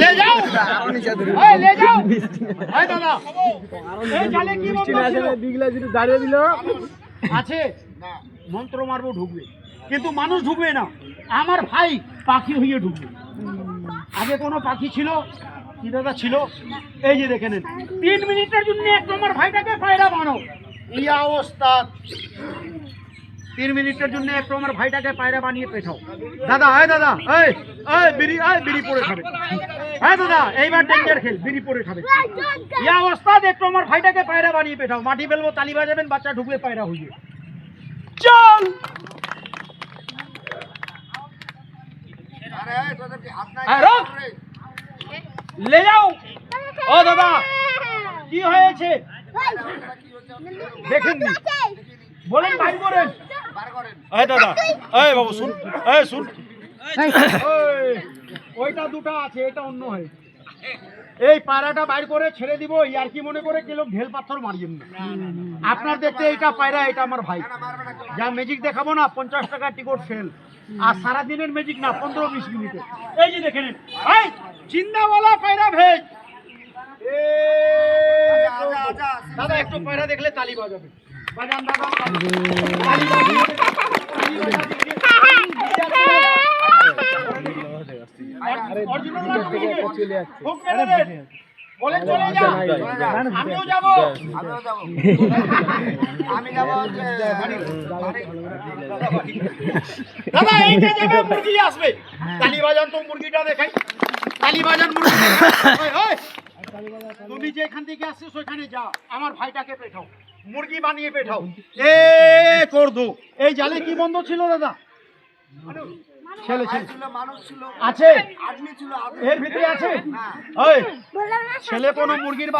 ले जाओ ले जाओ দাদা এই জালে কি দাঁড়িয়ে দিল আছে মন্ত্র মারবো ঢুকবে কিন্তু মানুষ ঢুকবে না আমার ভাই পাখি হয়ে ঢুকবে আগে কোনো পাখি ছিল কি দাদা ছিল এই যে দেখে নেন 3 মিনিটের জন্য একটু আমার ভাইটাকে পায়রা বানাও এই অবস্থা 3 মিনিটের জন্য একটু আমার ভাইটাকে পায়রা বানিয়ে পেঠাও দাদা দাদা বিড়ি পড়ে খাবে দাদা এইবার ডেঞ্জার খেল বিড়ি পড়ে খাবে এই অবস্থা একটু আমার ভাইটাকে পায়রা বানিয়ে পেঠাও মাটি ফেলবো তালি বাজাবেন বাচ্চা ঢুকবে পায়রা হয়ে চল ले जाओ ओ दादा কি হয়েছে দেখেন বলেন ভাই করেন এই দাদা এই বাবু শুন এই শুন ওইটা দুটো আছে এটা অন্য হয় এই পায়রাটা বাইর করে ছেড়ে দিব আর কি মনে করে কেউ ঢেল পাথর মারিয়েন না আপনার দেখতে এইটা পায়রা এটা আমার ভাই যা ম্যাজিক দেখাবো না 50 টাকা টিকট সেল আর সারা দিনের ম্যাজিক না 15-20 মিনিটে এই যে দেখেন এই চিন্নাওয়ালা পায়রা ভেজ দাদা একটু পায়রা দেখলে তালি বাজাবে বাজান দাদা তালি বাজিয়ে বলে চলে যাও আমিও যাব আমি যাব দাদা এইটা যাবে মুরগি আসবে তালি বাজান তো মুরগিটা দেখাই তালি বাজান মুরগি তুমি যেখান থেকে আসছো সেখানে যাও আমার ভাইটাকে পেঠাও মুরগি বানিয়ে পেঠাও এ কর দো এই জালে কি বন্ধ ছিল দাদা ছেলে ছিল মানুষ ছিল আছে আদমি ছিল এর ভিতরে আছে ছেলে কোনো মুরগির